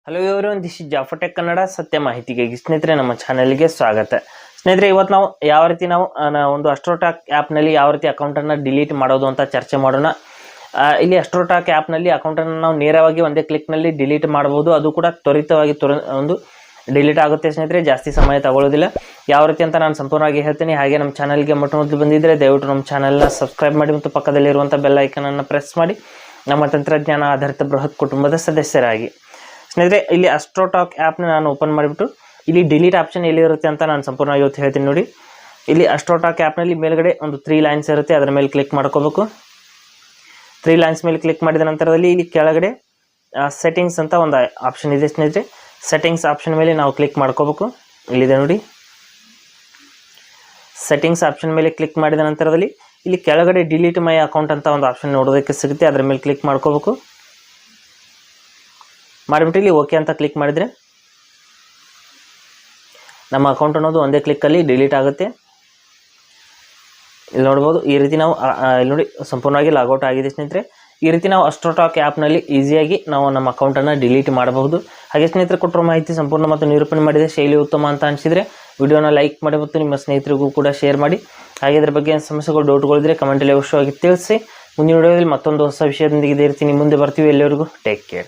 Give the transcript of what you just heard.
Hello everyone, this is Jafar tech Kannada ಸತ್ಯ ಮಾಹಿತಿಗಾಗಿ ಸ್ನೇಹಿತರೆ ನಮ್ಮ ಚಾನೆಲ್ಗೆ ಸ್ವಾಗತ. ಸ್ನೇಹಿತರೆ, ಇವತ್ತು ನಾವು ಯಾವ ರೀತಿ ಒಂದು ಅಸ್ಟ್ರೋಟಾಕ್ ಆ್ಯಪ್ನಲ್ಲಿ ಯಾವ ರೀತಿ ಅಕೌಂಟನ್ನು ಡಿಲೀಟ್ ಮಾಡೋದು ಅಂತ ಚರ್ಚೆ ಮಾಡೋಣ. ಇಲ್ಲಿ ಅಸ್ಟ್ರೋಟಾಕ್ ಆ್ಯಪ್ನಲ್ಲಿ ಅಕೌಂಟನ್ನು ನಾವು ನೇರವಾಗಿ ಒಂದೇ ಕ್ಲಿಕ್ನಲ್ಲಿ ಡಿಲೀಟ್ ಮಾಡ್ಬೋದು. ಅದು ಕೂಡ ತ್ವರಿತವಾಗಿ ಒಂದು ಡಿಲೀಟ್ ಆಗುತ್ತೆ ಸ್ನೇಹಿತರೆ, ಜಾಸ್ತಿ ಸಮಯ ತಗೊಳ್ಳೋದಿಲ್ಲ. ಯಾವ ರೀತಿ ಅಂತ ನಾನು ಸಂಪೂರ್ಣವಾಗಿ ಹೇಳ್ತೀನಿ. ಹಾಗೆ ನಮ್ಮ ಚಾನಲ್ಗೆ ಮೊದಲು ಬಂದಿದ್ದರೆ ದಯವಿಟ್ಟು ನಮ್ಮ ಚಾನಲ್ನ ಸಬ್ಸ್ಕ್ರೈಬ್ ಮಾಡಿ ಮತ್ತು ಪಕ್ಕದಲ್ಲಿರುವಂಥ ಬೆಲ್ ಐಕನನ್ನು ಪ್ರೆಸ್ ಮಾಡಿ ನಮ್ಮ ತಂತ್ರಜ್ಞಾನ ಆಧಾರಿತ ಬೃಹತ್ ಕುಟುಂಬದ ಸದಸ್ಯರಾಗಿ. ಸ್ನೇಹಿತರೆ, ಇಲ್ಲಿ ಅಸ್ಟ್ರೋಟಾಕ್ ಆ್ಯಪ್ನ ನಾನು ಓಪನ್ ಮಾಡಿಬಿಟ್ಟು ಇಲ್ಲಿ ಡಿಲೀಟ್ ಆಪ್ಷನ್ ಎಲ್ಲಿರುತ್ತೆ ಅಂತ ನಾನು ಸಂಪೂರ್ಣವಾಗಿ ಇವತ್ತು ಹೇಳ್ತೀನಿ ನೋಡಿ. ಇಲ್ಲಿ ಅಸ್ಟ್ರೋಟಾಕ್ ಆ್ಯಪ್ನಲ್ಲಿ ಮೇಲ್ಗಡೆ ಒಂದು 3 ಲೈನ್ಸ್ ಇರುತ್ತೆ, ಅದರ ಮೇಲೆ ಕ್ಲಿಕ್ ಮಾಡ್ಕೋಬೇಕು. 3 ಲೈನ್ಸ್ ಮೇಲೆ ಕ್ಲಿಕ್ ಮಾಡಿದ ನಂತರದಲ್ಲಿ ಇಲ್ಲಿ ಕೆಳಗಡೆ ಸೆಟ್ಟಿಂಗ್ಸ್ ಅಂತ ಒಂದು ಆಪ್ಷನ್ ಇದೆ ಸ್ನೇಹಿತರೆ. ಸೆಟ್ಟಿಂಗ್ಸ್ ಆಪ್ಷನ್ ಮೇಲೆ ನಾವು ಕ್ಲಿಕ್ ಮಾಡ್ಕೋಬೇಕು. ಇಲ್ಲಿದೆ ನೋಡಿ, ಸೆಟ್ಟಿಂಗ್ಸ್ ಆಪ್ಷನ್ ಮೇಲೆ ಕ್ಲಿಕ್ ಮಾಡಿದ ನಂತರದಲ್ಲಿ ಇಲ್ಲಿ ಕೆಳಗಡೆ ಡಿಲೀಟ್ ಮೈ ಅಕೌಂಟ್ ಅಂತ ಒಂದು ಆಪ್ಷನ್ ನೋಡೋದಕ್ಕೆ ಸಿಗುತ್ತೆ, ಅದರ ಮೇಲೆ ಕ್ಲಿಕ್ ಮಾಡ್ಕೋಬೇಕು. ಮಾಡಿಬಿಟ್ಟು ಇಲ್ಲಿ ಓಕೆ ಅಂತ ಕ್ಲಿಕ್ ಮಾಡಿದರೆ ನಮ್ಮ ಅಕೌಂಟ್ ಅನ್ನೋದು ಒಂದೇ ಕ್ಲಿಕ್ಕಲ್ಲಿ ಡಿಲೀಟ್ ಆಗುತ್ತೆ. ಇಲ್ಲಿ ನೋಡ್ಬೋದು, ಈ ರೀತಿ ನಾವು ಇಲ್ಲಿ ನೋಡಿ ಸಂಪೂರ್ಣವಾಗಿ ಲಾಗೌಟ್ ಆಗಿದೆ ಸ್ನೇಹಿತರೆ. ಈ ರೀತಿ ನಾವು ಅಸ್ಟ್ರೋಟಾಕ್ ಆ್ಯಪ್ನಲ್ಲಿ ಈಸಿಯಾಗಿ ನಾವು ನಮ್ಮ ಅಕೌಂಟನ್ನು ಡಿಲೀಟ್ ಮಾಡಬಹುದು. ಹಾಗೆ ಸ್ನೇಹಿತರೆ, ಕೊಟ್ಟಿರೋ ಮಾಹಿತಿ ಸಂಪೂರ್ಣ ಮತ್ತು ನಿರೂಪಣೆ ಮಾಡಿದೆ ಶೈಲಿ ಉತ್ತಮ ಅಂತ ಅನಿಸಿದರೆ ವಿಡಿಯೋನ ಲೈಕ್ ಮಾಡಿ ಮತ್ತು ನಿಮ್ಮ ಸ್ನೇಹಿತರಿಗೂ ಕೂಡ ಶೇರ್ ಮಾಡಿ. ಹಾಗೆ ಇದರ ಬಗ್ಗೆ ಸಮಸ್ಯೆಗಳು ಡೌಟ್ಗಳಿದ್ರೆ ಕಮೆಂಟಲ್ಲಿ ಅವಶ್ಯವಾಗಿ ತಿಳಿಸಿ. ಮುಂದಿನ ವಿಡಿಯೋದಲ್ಲಿ ಮತ್ತೊಂದು ಹೊಸ ವಿಷಯದೊಂದಿಗೆ ಇದೇ ರೀತಿ ನಿಮ್ಮ ಮುಂದೆ ಬರ್ತೀವಿ. ಎಲ್ಲರಿಗೂ ಟೇಕ್ ಕೇರ್.